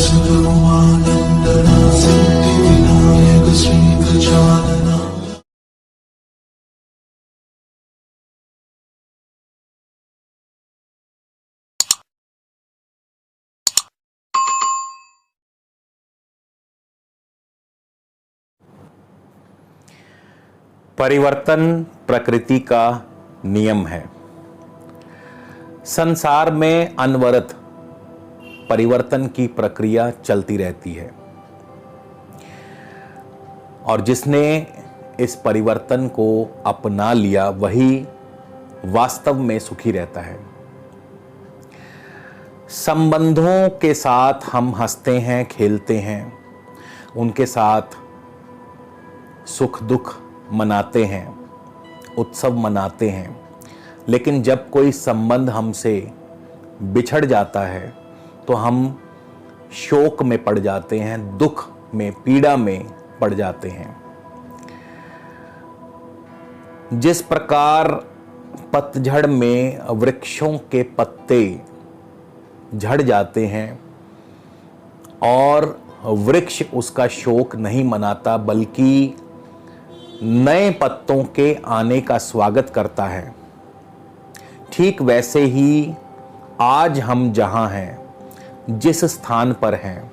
सद्गुरुमानन्दना सिद्धिविनायक श्रीगजानना। परिवर्तन प्रकृति का नियम है। संसार में अनवरत परिवर्तन की प्रक्रिया चलती रहती है और जिसने इस परिवर्तन को अपना लिया वही वास्तव में सुखी रहता है। संबंधों के साथ हम हंसते हैं, खेलते हैं, उनके साथ सुख दुख मनाते हैं, उत्सव मनाते हैं, लेकिन जब कोई संबंध हमसे बिछड़ जाता है तो हम शोक में पड़ जाते हैं, दुख में, पीड़ा में पड़ जाते हैं। जिस प्रकार पतझड़ में वृक्षों के पत्ते झड़ जाते हैं और वृक्ष उसका शोक नहीं मनाता बल्कि नए पत्तों के आने का स्वागत करता है, ठीक वैसे ही आज हम जहां हैं, जिस स्थान पर हैं,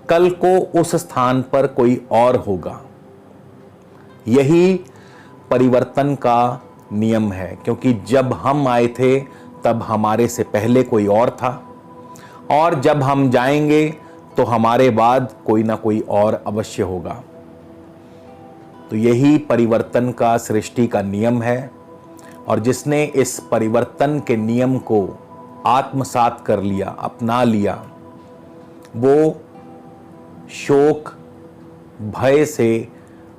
कल को उस स्थान पर कोई और होगा। यही परिवर्तन का नियम है, क्योंकि जब हम आए थे तब हमारे से पहले कोई और था और जब हम जाएंगे तो हमारे बाद कोई ना कोई और अवश्य होगा। तो यही परिवर्तन का, सृष्टि का नियम है और जिसने इस परिवर्तन के नियम को आत्मसात कर लिया, अपना लिया, वो शोक भय से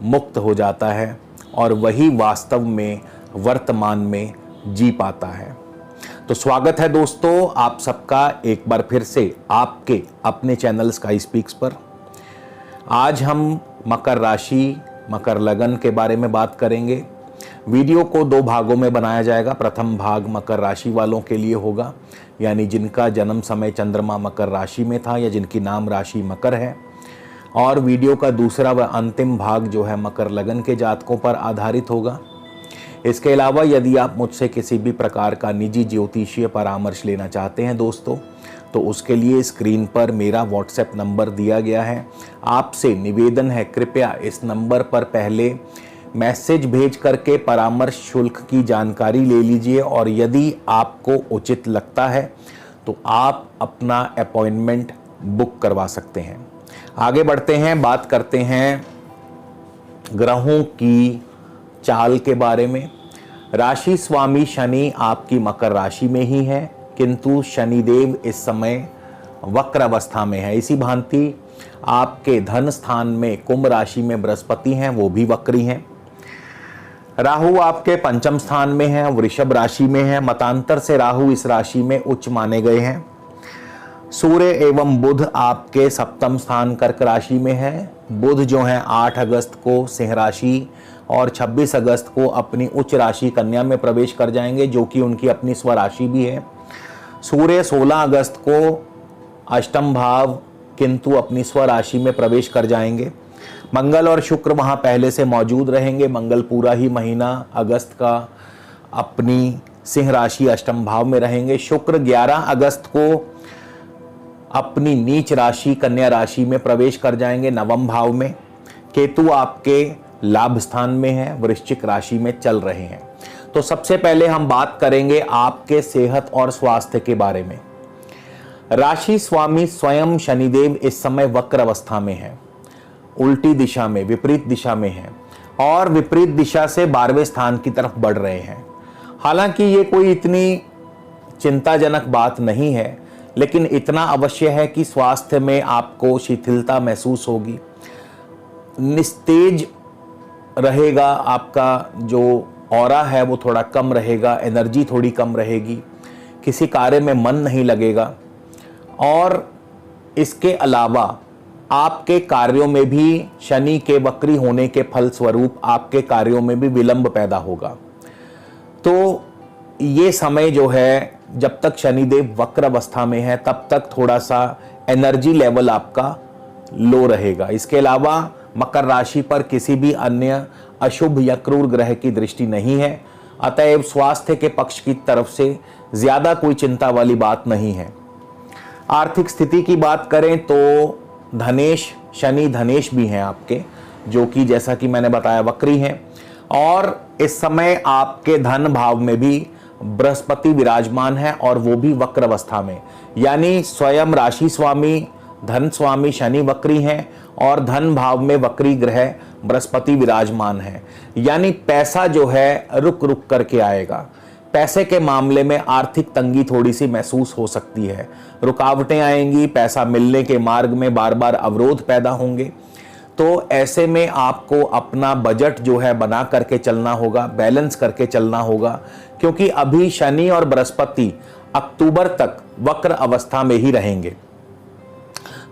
मुक्त हो जाता है और वही वास्तव में वर्तमान में जी पाता है। तो स्वागत है दोस्तों आप सबका एक बार फिर से आपके अपने चैनल स्काई स्पीक्स पर। आज हम मकर राशि, मकर लगन के बारे में बात करेंगे। वीडियो को 2 भागों में बनाया जाएगा। प्रथम भाग मकर राशि वालों के लिए होगा, यानी जिनका जन्म समय चंद्रमा मकर राशि में था या जिनकी नाम राशि मकर है, और वीडियो का दूसरा व अंतिम भाग जो है मकर लगन के जातकों पर आधारित होगा। इसके अलावा यदि आप मुझसे किसी भी प्रकार का निजी ज्योतिषीय परामर्श लेना चाहते हैं दोस्तों, तो उसके लिए स्क्रीन पर मेरा व्हाट्सएप नंबर दिया गया है। आपसे निवेदन है, कृपया इस नंबर पर पहले मैसेज भेज करके परामर्श शुल्क की जानकारी ले लीजिए और यदि आपको उचित लगता है तो आप अपना अपॉइंटमेंट बुक करवा सकते हैं। आगे बढ़ते हैं, बात करते हैं ग्रहों की चाल के बारे में। राशि स्वामी शनि आपकी मकर राशि में ही है, किंतु शनिदेव इस समय वक्र अवस्था में है। इसी भांति आपके धन स्थान में कुंभ राशि में बृहस्पति हैं, वो भी वक्री हैं। राहु आपके पंचम स्थान में है, वृषभ राशि में है। मतांतर से राहु इस राशि में उच्च माने गए हैं। सूर्य एवं बुध आपके सप्तम स्थान कर्क राशि में है। बुध जो है 8 अगस्त को सिंह राशि और 26 अगस्त को अपनी उच्च राशि कन्या में प्रवेश कर जाएंगे, जो कि उनकी अपनी स्वराशि भी है। सूर्य 16 अगस्त को अष्टम भाव किंतु अपनी स्वराशि में प्रवेश कर जाएंगे। मंगल और शुक्र वहां पहले से मौजूद रहेंगे। मंगल पूरा ही महीना अगस्त का अपनी सिंह राशि अष्टम भाव में रहेंगे। शुक्र 11 अगस्त को अपनी नीच राशि कन्या राशि में प्रवेश कर जाएंगे, नवम भाव में। केतु आपके लाभ स्थान में है, वृश्चिक राशि में चल रहे हैं। तो सबसे पहले हम बात करेंगे आपके सेहत और स्वास्थ्य के बारे में। राशि स्वामी स्वयं शनिदेव इस समय वक्र अवस्था में है, उल्टी दिशा में, विपरीत दिशा में है और विपरीत दिशा से 12वें स्थान की तरफ बढ़ रहे हैं। हालांकि ये कोई इतनी चिंताजनक बात नहीं है, लेकिन इतना अवश्य है कि स्वास्थ्य में आपको शिथिलता महसूस होगी, निस्तेज रहेगा, आपका जो ऑरा है वो थोड़ा कम रहेगा, एनर्जी थोड़ी कम रहेगी, किसी कार्य में मन नहीं लगेगा और इसके अलावा आपके कार्यों में भी शनि के वक्री होने के फलस्वरूप आपके कार्यों में भी विलंब पैदा होगा। तो ये समय जो है जब तक शनिदेव वक्र अवस्था में है तब तक थोड़ा सा एनर्जी लेवल आपका लो रहेगा। इसके अलावा मकर राशि पर किसी भी अन्य अशुभ या क्रूर ग्रह की दृष्टि नहीं है, अतएव स्वास्थ्य के पक्ष की तरफ से ज्यादा कोई चिंता वाली बात नहीं है। आर्थिक स्थिति की बात करें तो धनेश, शनि धनेश भी हैं आपके, जो कि जैसा कि मैंने बताया वक्री हैं, और इस समय आपके धन भाव में भी बृहस्पति विराजमान है और वो भी वक्र अवस्था में, यानी स्वयं राशि स्वामी धन स्वामी शनि वक्री हैं और धन भाव में वक्री ग्रह बृहस्पति विराजमान है, यानी पैसा जो है रुक रुक करके आएगा। पैसे के मामले में आर्थिक तंगी थोड़ी सी महसूस हो सकती है, रुकावटें आएंगी, पैसा मिलने के मार्ग में बार बार अवरोध पैदा होंगे। तो ऐसे में आपको अपना बजट जो है बना करके चलना होगा, बैलेंस करके चलना होगा, क्योंकि अभी शनि और बृहस्पति अक्टूबर तक वक्र अवस्था में ही रहेंगे।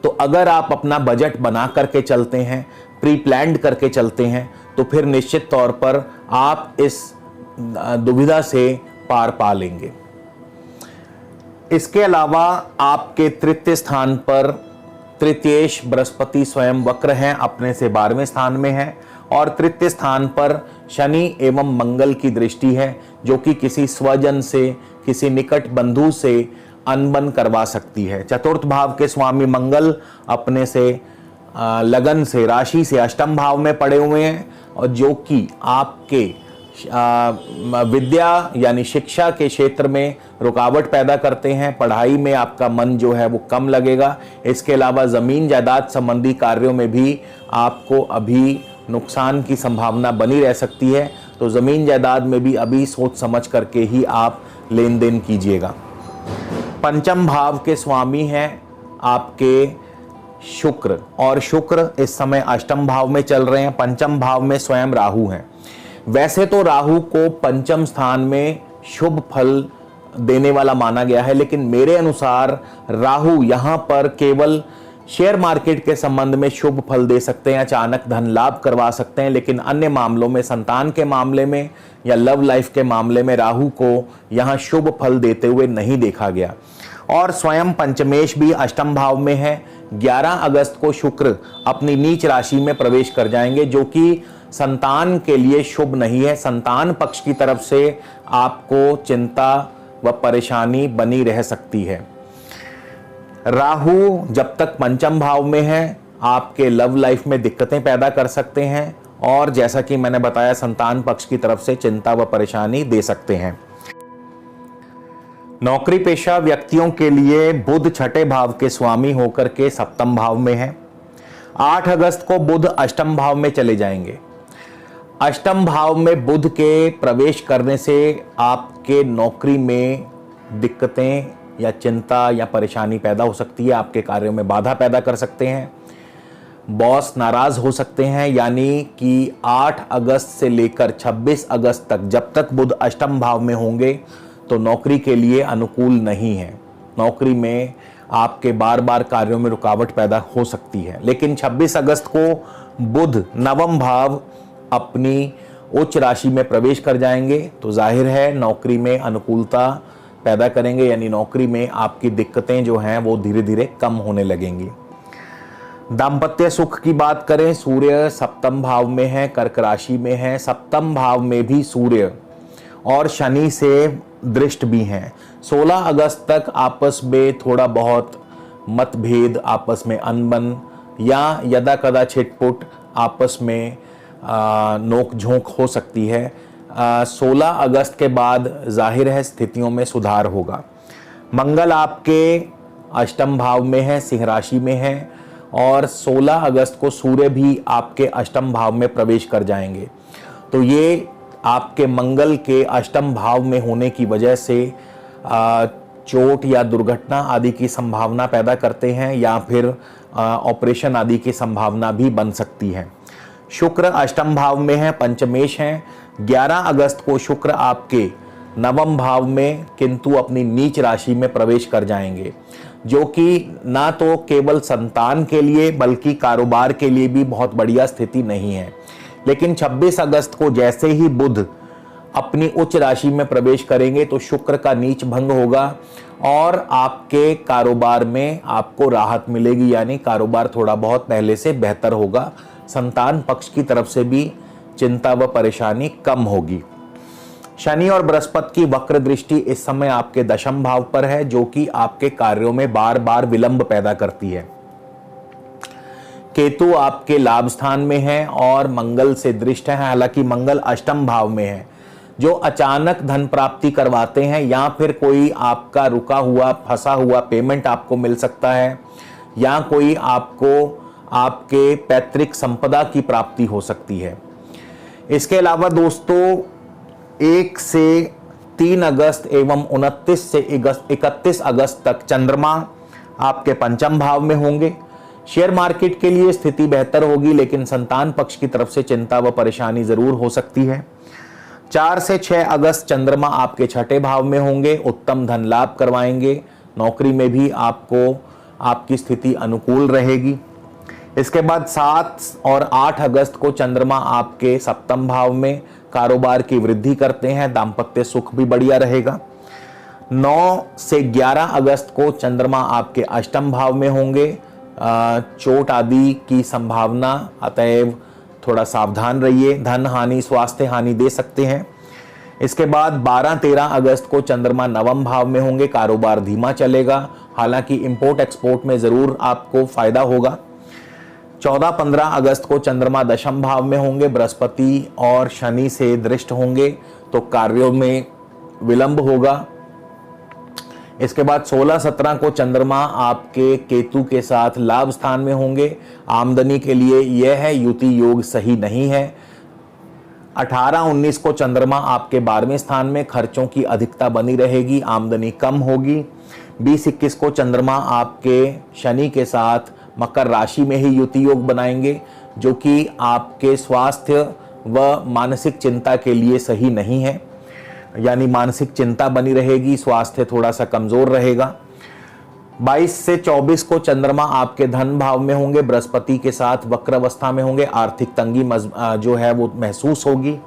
तो अगर आप अपना बजट बना करके चलते हैं, प्री प्लान्ड करके चलते हैं, तो फिर निश्चित तौर पर आप इस दुविधा से पार पा लेंगे। इसके अलावा आपके तृतीय स्थान पर तृतीयेश बृहस्पति स्वयं वक्र हैं, अपने से 12वें स्थान में है, और तृतीय स्थान पर शनि एवं मंगल की दृष्टि है, जो कि किसी स्वजन से, किसी निकट बंधु से अनबन करवा सकती है। चतुर्थ भाव के स्वामी मंगल अपने से लगन से, राशि से अष्टम भाव में पड़े हुए हैं, और जो कि आपके विद्या यानी शिक्षा के क्षेत्र में रुकावट पैदा करते हैं। पढ़ाई में आपका मन जो है वो कम लगेगा। इसके अलावा ज़मीन जायदाद संबंधी कार्यों में भी आपको अभी नुकसान की संभावना बनी रह सकती है, तो ज़मीन जायदाद में भी अभी सोच समझ करके ही आप लेन देन कीजिएगा। पंचम भाव के स्वामी हैं आपके शुक्र, और शुक्र इस समय अष्टम भाव में चल रहे हैं। पंचम भाव में स्वयं राहु हैं। वैसे तो राहु को पंचम स्थान में शुभ फल देने वाला माना गया है, लेकिन मेरे अनुसार राहु यहाँ पर केवल शेयर मार्केट के संबंध में शुभ फल दे सकते हैं, अचानक धन लाभ करवा सकते हैं, लेकिन अन्य मामलों में, संतान के मामले में या लव लाइफ के मामले में राहु को यहाँ शुभ फल देते हुए नहीं देखा गया। और स्वयं पंचमेश भी अष्टम भाव में है। 11 अगस्त को शुक्र अपनी नीच राशि में प्रवेश कर जाएंगे, जो कि संतान के लिए शुभ नहीं है। संतान पक्ष की तरफ से आपको चिंता व परेशानी बनी रह सकती है। राहु जब तक पंचम भाव में है, आपके लव लाइफ में दिक्कतें पैदा कर सकते हैं, और जैसा कि मैंने बताया संतान पक्ष की तरफ से चिंता व परेशानी दे सकते हैं। नौकरी पेशा व्यक्तियों के लिए बुध छठे भाव के स्वामी होकर के सप्तम भाव में है। 8 अगस्त को बुध अष्टम भाव में चले जाएंगे। अष्टम भाव में बुध के प्रवेश करने से आपके नौकरी में दिक्कतें या चिंता या परेशानी पैदा हो सकती है, आपके कार्यों में बाधा पैदा कर सकते हैं, बॉस नाराज हो सकते हैं। यानी कि 8 अगस्त से लेकर 26 अगस्त तक जब तक बुध अष्टम भाव में होंगे तो नौकरी के लिए अनुकूल नहीं है। नौकरी में आपके बार बार कार्यों में रुकावट पैदा हो सकती है। लेकिन 26 अगस्त को बुध नवम भाव अपनी उच्च राशि में प्रवेश कर जाएंगे, तो जाहिर है नौकरी में अनुकूलता पैदा करेंगे, यानी नौकरी में आपकी दिक्कतें जो हैं वो धीरे धीरे कम होने लगेंगी। दाम्पत्य सुख की बात करें, सूर्य सप्तम भाव में है, कर्क राशि में है। सप्तम भाव में भी सूर्य और शनि से दृष्ट भी हैं। 16 अगस्त तक आपस में थोड़ा बहुत मतभेद, आपस में अनबन या यदा कदा छिटपुट आपस में नोक झोंक हो सकती है। 16 अगस्त के बाद जाहिर है स्थितियों में सुधार होगा। मंगल आपके अष्टम भाव में है, सिंह राशि में है, और 16 अगस्त को सूर्य भी आपके अष्टम भाव में प्रवेश कर जाएंगे। तो ये आपके मंगल के अष्टम भाव में होने की वजह से चोट या दुर्घटना आदि की संभावना पैदा करते हैं, या फिर ऑपरेशन आदि की संभावना भी बन सकती है। शुक्र अष्टम भाव में है, पंचमेश हैं। 11 अगस्त को शुक्र आपके नवम भाव में किंतु अपनी नीच राशि में प्रवेश कर जाएंगे, जो कि ना तो केवल संतान के लिए बल्कि कारोबार के लिए भी बहुत बढ़िया स्थिति नहीं है। लेकिन 26 अगस्त को जैसे ही बुध अपनी उच्च राशि में प्रवेश करेंगे तो शुक्र का नीच भंग होगा और आपके कारोबार में आपको राहत मिलेगी, यानी कारोबार थोड़ा बहुत पहले से बेहतर होगा। संतान पक्ष की तरफ से भी चिंता व परेशानी कम होगी। शनि और बृहस्पति की वक्र दृष्टि इस समय आपके दशम भाव पर है, जो कि आपके कार्यों में बार बार विलंब पैदा करती है। केतु आपके लाभ स्थान में है और मंगल से दृष्ट है, हालांकि मंगल अष्टम भाव में है, जो अचानक धन प्राप्ति करवाते हैं, या फिर कोई आपका रुका हुआ फंसा हुआ पेमेंट आपको मिल सकता है, या कोई आपको आपके पैतृक संपदा की प्राप्ति हो सकती है। इसके अलावा दोस्तों 1 से 3 अगस्त एवं 29 से 31 अगस्त तक चंद्रमा आपके पंचम भाव में होंगे। शेयर मार्केट के लिए स्थिति बेहतर होगी, लेकिन संतान पक्ष की तरफ से चिंता व परेशानी जरूर हो सकती है। 4 से 6 अगस्त चंद्रमा आपके छठे भाव में होंगे, उत्तम धन लाभ करवाएंगे। नौकरी में भी आपको आपकी स्थिति अनुकूल रहेगी। इसके बाद 7 और 8 अगस्त को चंद्रमा आपके सप्तम भाव में कारोबार की वृद्धि करते हैं, दाम्पत्य सुख भी बढ़िया रहेगा। 9 से 11 अगस्त को चंद्रमा आपके अष्टम भाव में होंगे, चोट आदि की संभावना, अतएव थोड़ा सावधान रहिए, धन हानि स्वास्थ्य हानि दे सकते हैं। इसके बाद 12-13 अगस्त को चंद्रमा नवम भाव में होंगे, कारोबार धीमा चलेगा, हालांकि इंपोर्ट एक्सपोर्ट में जरूर आपको फायदा होगा। 14-15 अगस्त को चंद्रमा दशम भाव में होंगे, बृहस्पति और शनि से दृष्ट होंगे, तो कार्यों में विलंब होगा। इसके बाद 16-17 को चंद्रमा आपके केतु के साथ लाभ स्थान में होंगे, आमदनी के लिए यह है युति योग सही नहीं है। 18-19 को चंद्रमा आपके 12वें स्थान में, खर्चों की अधिकता बनी रहेगी, आमदनी कम होगी। 20-21 को चंद्रमा आपके शनि के साथ मकर राशि में ही युति योग बनाएंगे, जो कि आपके स्वास्थ्य व मानसिक चिंता के लिए सही नहीं है, यानी मानसिक चिंता बनी रहेगी, स्वास्थ्य थोड़ा सा कमजोर रहेगा। 22 से 24 को चंद्रमा आपके धन भाव में होंगे, बृहस्पति के साथ वक्र अवस्था में होंगे, आर्थिक तंगी जो है वो महसूस होगी।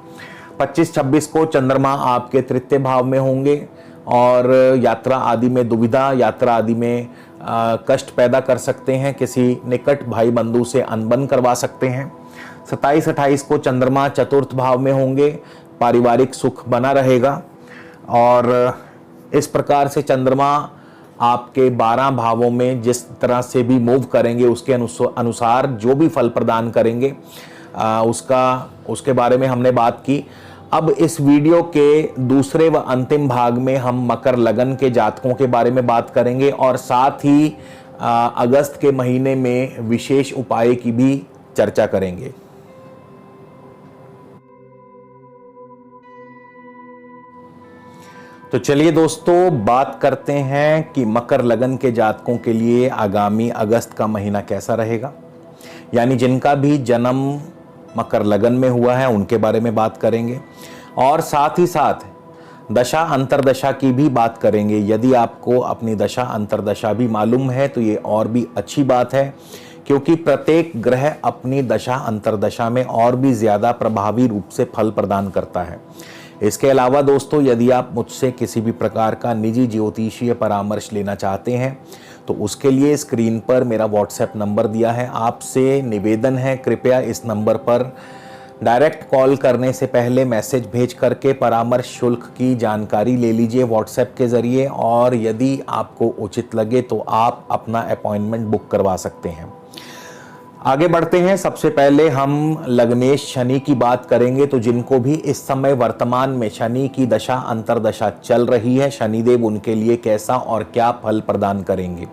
25-26 को चंद्रमा आपके तृतीय भाव में होंगे और यात्रा आदि में दुविधा, यात्रा आदि में कष्ट पैदा कर सकते हैं, किसी निकट भाई बंधु से अनबन करवा सकते हैं। 27-28 को चंद्रमा चतुर्थ भाव में होंगे, पारिवारिक सुख बना रहेगा। और इस प्रकार से चंद्रमा आपके 12 भावों में जिस तरह से भी मूव करेंगे, उसके अनुसार जो भी फल प्रदान करेंगे उसके बारे में हमने बात की। अब इस वीडियो के दूसरे व अंतिम भाग में हम मकर लगन के जातकों के बारे में बात करेंगे और साथ ही अगस्त के महीने में विशेष उपाय की भी चर्चा करेंगे। तो चलिए दोस्तों, बात करते हैं कि मकर लगन के जातकों के लिए आगामी अगस्त का महीना कैसा रहेगा, यानी जिनका भी जन्म मकर लगन में हुआ है उनके बारे में बात करेंगे और साथ ही साथ दशा अंतरदशा की भी बात करेंगे। यदि आपको अपनी दशा अंतरदशा भी मालूम है तो ये और भी अच्छी बात है, क्योंकि प्रत्येक ग्रह अपनी दशा अंतरदशा में और भी ज़्यादा प्रभावी रूप से फल प्रदान करता है। इसके अलावा दोस्तों, यदि आप मुझसे किसी भी प्रकार का निजी ज्योतिषीय परामर्श लेना चाहते हैं तो उसके लिए स्क्रीन पर मेरा व्हाट्सएप नंबर दिया है। आपसे निवेदन है, कृपया इस नंबर पर डायरेक्ट कॉल करने से पहले मैसेज भेज करके परामर्श शुल्क की जानकारी ले लीजिए व्हाट्सएप के ज़रिए, और यदि आपको उचित लगे तो आप अपना अपॉइंटमेंट बुक करवा सकते हैं। आगे बढ़ते हैं। सबसे पहले हम लग्नेश शनि की बात करेंगे। तो जिनको भी इस समय वर्तमान में शनि की दशा अंतरदशा चल रही है, शनिदेव उनके लिए कैसा और क्या फल प्रदान करेंगे।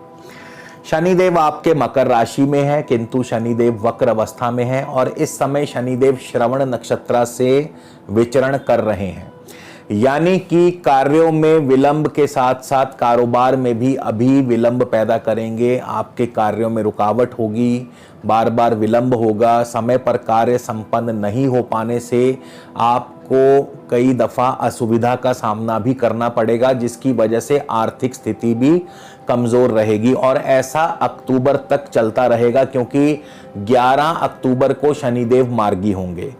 शनिदेव आपके मकर राशि में है, किंतु शनिदेव वक्र अवस्था में है और इस समय शनिदेव श्रवण नक्षत्र से विचरण कर रहे हैं, यानी कि कार्यों में विलंब के साथ साथ कारोबार में भी अभी विलंब पैदा करेंगे। आपके कार्यों में रुकावट होगी, बार बार विलंब होगा, समय पर कार्य संपन्न नहीं हो पाने से आपको कई दफ़ा असुविधा का सामना भी करना पड़ेगा, जिसकी वजह से आर्थिक स्थिति भी कमज़ोर रहेगी और ऐसा अक्टूबर तक चलता रहेगा, क्योंकि 11 अक्टूबर को शनिदेव मार्गी होंगे।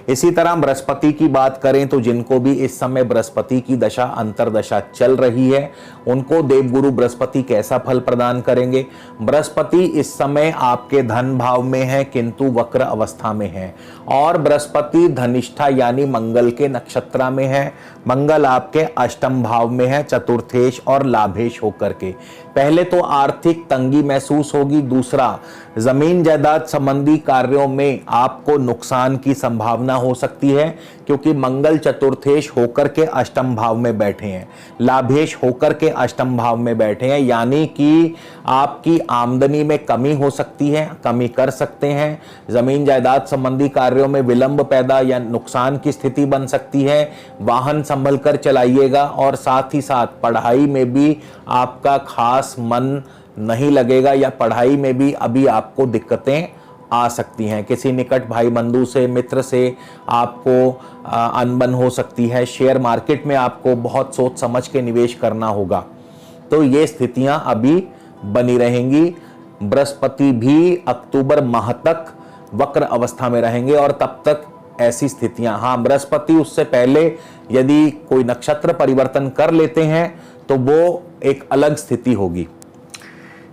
इसी तरह बृहस्पति की बात करें तो जिनको भी इस समय बृहस्पति की दशा अंतरदशा चल रही है, उनको देवगुरु बृहस्पति कैसा फल प्रदान करेंगे। बृहस्पति इस समय आपके धन भाव में है किंतु वक्र अवस्था में है, और बृहस्पति धनिष्ठा यानी मंगल के नक्षत्र में है। मंगल आपके अष्टम भाव में है, चतुर्थेश और लाभेश होकर के। पहले तो आर्थिक तंगी महसूस होगी, दूसरा जमीन जायदाद संबंधी कार्यों में आपको नुकसान की संभावना हो सकती है, क्योंकि मंगल चतुर्थेश होकर के अष्टम भाव में बैठे हैं, लाभेश होकर के अष्टम भाव में बैठे हैं, यानी कि आपकी आमदनी में कमी हो सकती है, कमी कर सकते हैं। जमीन जायदाद संबंधी कार्यों में विलंब पैदा या नुकसान की स्थिति बन सकती है। वाहन संभल कर चलाइएगा, और साथ ही साथ पढ़ाई में भी आपका खास मन नहीं लगेगा, या पढ़ाई में भी अभी आपको दिक्कतें आ सकती हैं। किसी निकट भाई बंधु से, मित्र से आपको अनबन हो सकती है। शेयर मार्केट में आपको बहुत सोच समझ के निवेश करना होगा। तो ये स्थितियां अभी बनी रहेंगी। बृहस्पति भी अक्टूबर माह तक वक्र अवस्था में रहेंगे, और तब तक ऐसी स्थितियां, हाँ बृहस्पति उससे पहले यदि कोई नक्षत्र परिवर्तन कर लेते हैं तो वो एक अलग स्थिति होगी।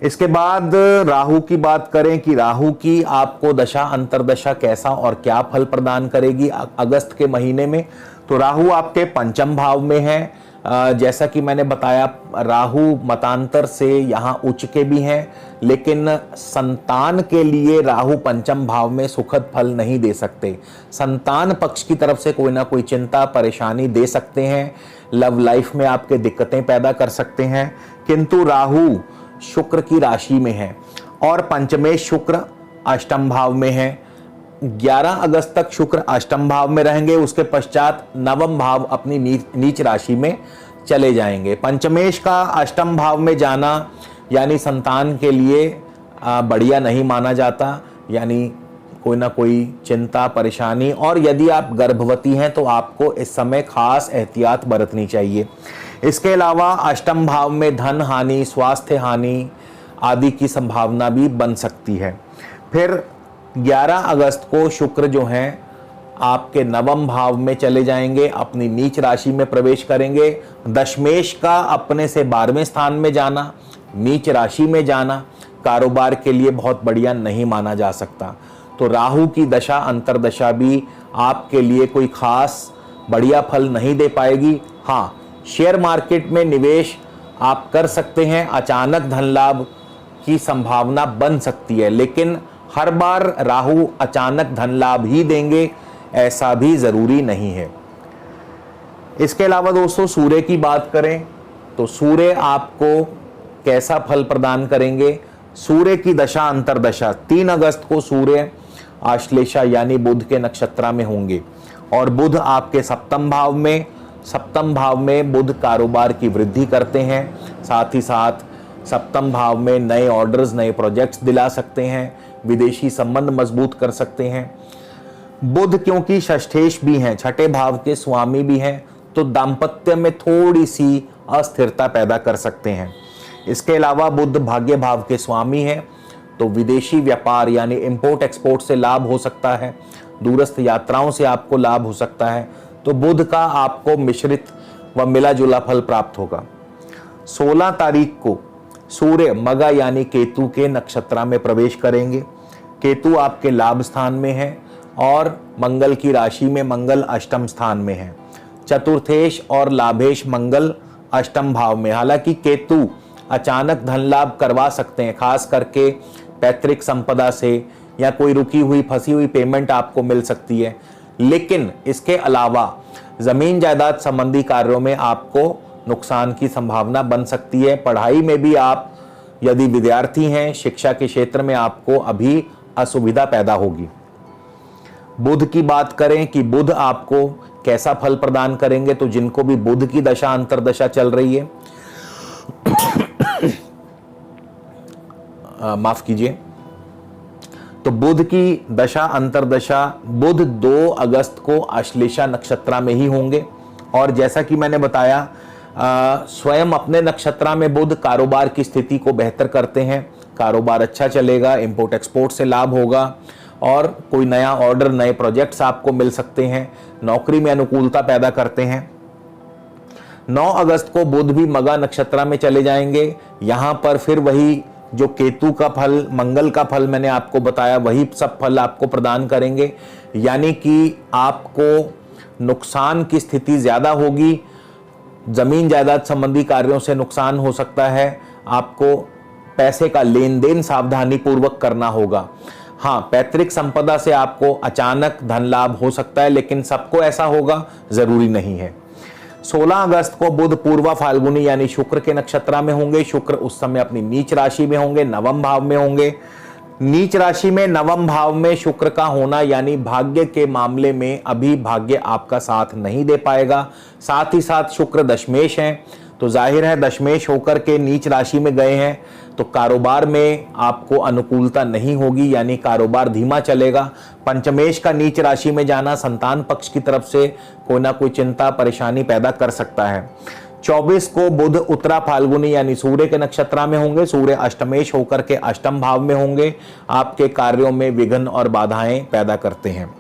इसके बाद राहु की बात करें कि राहु की आपको दशा अंतरदशा कैसा और क्या फल प्रदान करेगी अगस्त के महीने में। तो राहु आपके पंचम भाव में है। जैसा कि मैंने बताया, राहु मतांतर से यहाँ उच्च के भी हैं, लेकिन संतान के लिए राहु पंचम भाव में सुखद फल नहीं दे सकते। संतान पक्ष की तरफ से कोई ना कोई चिंता परेशानी दे सकते हैं, लव लाइफ में आपके दिक्कतें पैदा कर सकते हैं। किंतु राहु शुक्र की राशि में है, और पंचमेश शुक्र अष्टम भाव में है। 11 अगस्त तक शुक्र अष्टम भाव में रहेंगे, उसके पश्चात नवम भाव अपनी नीच राशि में चले जाएंगे। पंचमेश का अष्टम भाव में जाना यानी संतान के लिए बढ़िया नहीं माना जाता, यानी कोई ना कोई चिंता परेशानी, और यदि आप गर्भवती हैं तो आपको इस समय खास एहतियात बरतनी चाहिए। इसके अलावा अष्टम भाव में धन हानि, स्वास्थ्य हानि आदि की संभावना भी बन सकती है। फिर 11 अगस्त को शुक्र जो हैं आपके नवम भाव में चले जाएंगे, अपनी नीच राशि में प्रवेश करेंगे। दशमेश का अपने से 12वें स्थान में जाना, नीच राशि में जाना कारोबार के लिए बहुत बढ़िया नहीं माना जा सकता। तो राहु की दशा अंतरदशा भी आपके लिए कोई खास बढ़िया फल नहीं दे पाएगी। हाँ, शेयर मार्केट में निवेश आप कर सकते हैं, अचानक धन लाभ की संभावना बन सकती है, लेकिन हर बार राहु अचानक धन लाभ ही देंगे ऐसा भी जरूरी नहीं है। इसके अलावा दोस्तों सूर्य की बात करें तो सूर्य आपको कैसा फल प्रदान करेंगे। सूर्य की दशा अंतरदशा 3 अगस्त को सूर्य आश्लेषा यानी बुध के नक्षत्र में होंगे, और बुध आपके सप्तम भाव में बुध कारोबार की वृद्धि करते हैं। साथ ही साथ सप्तम भाव में नए ऑर्डर्स, नए प्रोजेक्ट्स दिला सकते हैं, विदेशी संबंध मजबूत कर सकते हैं। बुध क्योंकि षष्ठेश भी हैं, छठे भाव के स्वामी भी हैं, तो दाम्पत्य में थोड़ी सी अस्थिरता पैदा कर सकते हैं। इसके अलावा बुध भाग्य भाव के स्वामी हैं, तो विदेशी व्यापार यानी इंपोर्ट एक्सपोर्ट से लाभ हो सकता है, दूरस्थ यात्राओं से आपको लाभ हो सकता है। तो बुध का आपको मिश्रित व मिला जुला फल प्राप्त होगा। 16 तारीख को सूर्य मगा यानी केतु के नक्षत्र में प्रवेश करेंगे। केतु आपके लाभ स्थान में है, और मंगल की राशि में मंगल अष्टम स्थान में है। चतुर्थेश और लाभेश मंगल अष्टम भाव में। हालांकि केतु अचानक धन लाभ करवा सकते हैं, खास करके पैतृक संपदा से, या कोई रुकी हुई फंसी हुई पेमेंट आपको मिल सकती है। लेकिन इसके अलावा जमीन जायदाद संबंधी कार्यों में आपको नुकसान की संभावना बन सकती है। पढ़ाई में भी आप यदि विद्यार्थी हैं, शिक्षा के क्षेत्र में आपको अभी असुविधा पैदा होगी। बुध की बात करें कि बुध आपको कैसा फल प्रदान करेंगे, तो जिनको भी बुध की दशा अंतरदशा चल रही है माफ कीजिए, तो बुध की दशा अंतरदशा बुध 2 अगस्त को आश्लेषा नक्षत्र में ही होंगे। और जैसा कि मैंने बताया, स्वयं अपने नक्षत्र में बुध कारोबार की स्थिति को बेहतर करते हैं, कारोबार अच्छा चलेगा, इंपोर्ट एक्सपोर्ट से लाभ होगा, और कोई नया ऑर्डर, नए प्रोजेक्ट्स आपको मिल सकते हैं। नौकरी में अनुकूलता पैदा करते हैं। 9 अगस्त को बुध भी मगा नक्षत्र में चले जाएंगे। यहां पर फिर वही जो केतु का फल, मंगल का फल मैंने आपको बताया, वही सब फल आपको प्रदान करेंगे। यानी कि आपको नुकसान की स्थिति ज्यादा होगी। जमीन जायदाद संबंधी कार्यों से नुकसान हो सकता है। आपको पैसे का लेन देन सावधानी पूर्वक करना होगा। हाँ, पैतृक संपदा से आपको अचानक धन लाभ हो सकता है, लेकिन सबको ऐसा होगा जरूरी नहीं है। 16 अगस्त को बुध पूर्वा फाल्गुनी यानी शुक्र के नक्षत्र में होंगे। शुक्र उस समय अपनी नीच राशि में होंगे, नवम भाव में होंगे। नीच राशि में नवम भाव में शुक्र का होना यानी भाग्य के मामले में अभी भाग्य आपका साथ नहीं दे पाएगा। साथ ही साथ शुक्र दशमेश हैं, तो जाहिर है दशमेश होकर के नीच राशि में गए हैं, तो कारोबार में आपको अनुकूलता नहीं होगी, यानी कारोबार धीमा चलेगा। पंचमेश का नीच राशि में जाना संतान पक्ष की तरफ से कोई ना कोई चिंता परेशानी पैदा कर सकता है। 24 को बुध उत्तरा फाल्गुनी यानी सूर्य के नक्षत्र में होंगे। सूर्य अष्टमेश होकर के अष्टम भाव में होंगे। आपके कार्यों में विघ्न और बाधाएं पैदा करते हैं।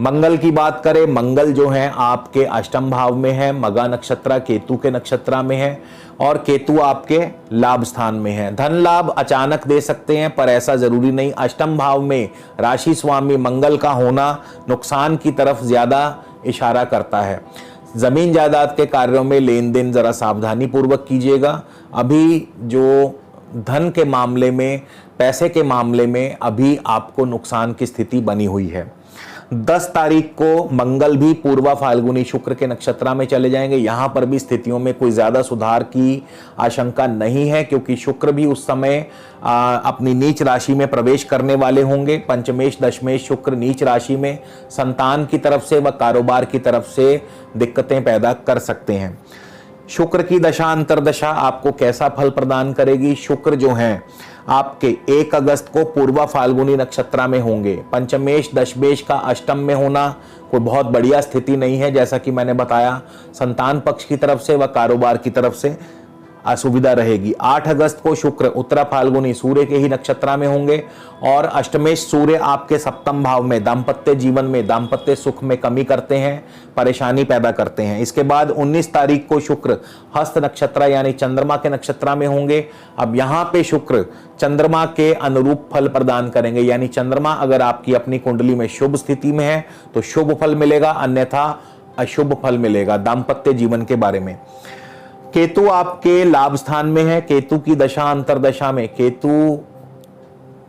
मंगल की बात करें, मंगल जो है आपके अष्टम भाव में है, मगा नक्षत्र केतु के नक्षत्र में है, और केतु आपके लाभ स्थान में है। धन लाभ अचानक दे सकते हैं, पर ऐसा जरूरी नहीं। अष्टम भाव में राशि स्वामी मंगल का होना नुकसान की तरफ ज्यादा इशारा करता है। जमीन जायदाद के कार्यों में लेन देन जरा सावधानी पूर्वक कीजिएगा। अभी जो धन के मामले में, पैसे के मामले में अभी आपको नुकसान की स्थिति बनी हुई है। 10 तारीख को मंगल भी पूर्वा फाल्गुनी शुक्र के नक्षत्र में चले जाएंगे। यहां पर भी स्थितियों में कोई ज्यादा सुधार की आशंका नहीं है, क्योंकि शुक्र भी उस समय अपनी नीच राशि में प्रवेश करने वाले होंगे। पंचमेश दशमेश शुक्र नीच राशि में संतान की तरफ से व कारोबार की तरफ से दिक्कतें पैदा कर सकते हैं। शुक्र की दशा अंतरदशा आपको कैसा फल प्रदान करेगी? शुक्र जो हैं आपके 1 अगस्त को पूर्वा फाल्गुनी नक्षत्र में होंगे। पंचमेश दशमेश का अष्टम में होना कोई बहुत बढ़िया स्थिति नहीं है, जैसा कि मैंने बताया। संतान पक्ष की तरफ से व कारोबार की तरफ से असुविधा रहेगी। 8 अगस्त को शुक्र उत्तरा फाल्गुनी सूर्य के ही नक्षत्र में होंगे, और अष्टमेश सूर्य आपके सप्तम भाव में दाम्पत्य जीवन में, दाम्पत्य सुख में कमी करते हैं, परेशानी पैदा करते हैं। इसके बाद 19 तारीख को शुक्र हस्त नक्षत्र यानी चंद्रमा के नक्षत्र में होंगे। अब यहाँ पे शुक्र चंद्रमा के अनुरूप फल प्रदान करेंगे, यानी चंद्रमा अगर आपकी अपनी कुंडली में शुभ स्थिति में है तो शुभ फल मिलेगा, अन्यथा अशुभ फल मिलेगा दाम्पत्य जीवन के बारे में। केतु आपके लाभ स्थान में है। केतु की दशा अंतरदशा में केतु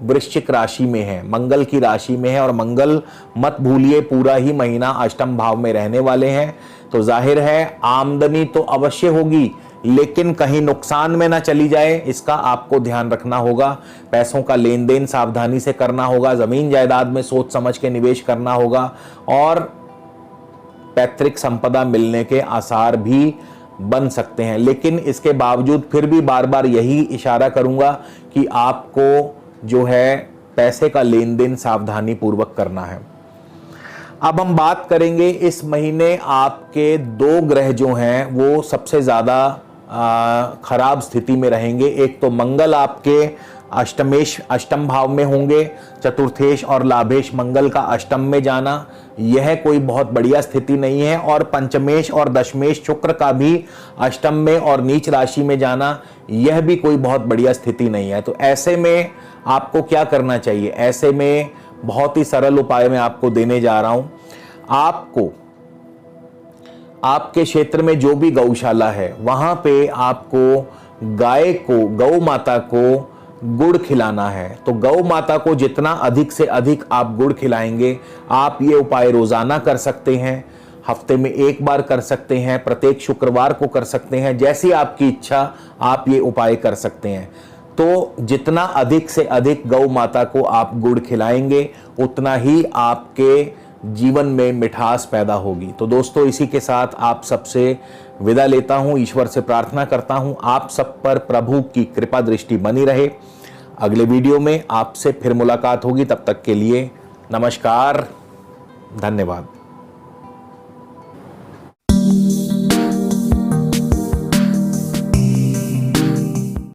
वृश्चिक राशि में है, मंगल की राशि में है, और मंगल मत भूलिए पूरा ही महीना अष्टम भाव में रहने वाले हैं। तो जाहिर है आमदनी तो अवश्य होगी, लेकिन कहीं नुकसान में ना चली जाए, इसका आपको ध्यान रखना होगा। पैसों का लेन देन सावधानी से करना होगा। जमीन जायदाद में सोच समझ के निवेश करना होगा, और पैतृक संपदा मिलने के आसार भी बन सकते हैं। लेकिन इसके बावजूद फिर भी बार बार यही इशारा करूंगा कि आपको जो है पैसे का लेन देन सावधानी पूर्वक करना है। अब हम बात करेंगे इस महीने आपके 2 ग्रह जो हैं वो सबसे ज्यादा खराब स्थिति में रहेंगे। एक तो मंगल आपके अष्टम भाव में होंगे। चतुर्थेश और लाभेश मंगल का अष्टम में जाना यह कोई बहुत बढ़िया स्थिति नहीं है, और पंचमेश और दशमेश शुक्र का भी अष्टम में और नीच राशि में जाना यह भी कोई बहुत बढ़िया स्थिति नहीं है। तो ऐसे में आपको क्या करना चाहिए? ऐसे में बहुत ही सरल उपाय मैं आपको देने जा रहा हूं। आपको आपके क्षेत्र में जो भी गौशाला है वहां पे आपको गाय को, गौ माता को गुड़ खिलाना है। तो गौ माता को जितना अधिक से अधिक आप गुड़ खिलाएंगे, आप ये उपाय रोजाना कर सकते हैं, हफ्ते में 1 बार कर सकते हैं, प्रत्येक शुक्रवार को कर सकते हैं, जैसी आपकी इच्छा आप ये उपाय कर सकते हैं। तो जितना अधिक से अधिक गौ माता को आप गुड़ खिलाएंगे, उतना ही आपके जीवन में मिठास पैदा होगी। तो दोस्तों, इसी के साथ आप सबसे विदा लेता हूं। ईश्वर से प्रार्थना करता हूं आप सब पर प्रभु की कृपा दृष्टि बनी रहे। अगले वीडियो में आपसे फिर मुलाकात होगी। तब तक के लिए नमस्कार, धन्यवाद।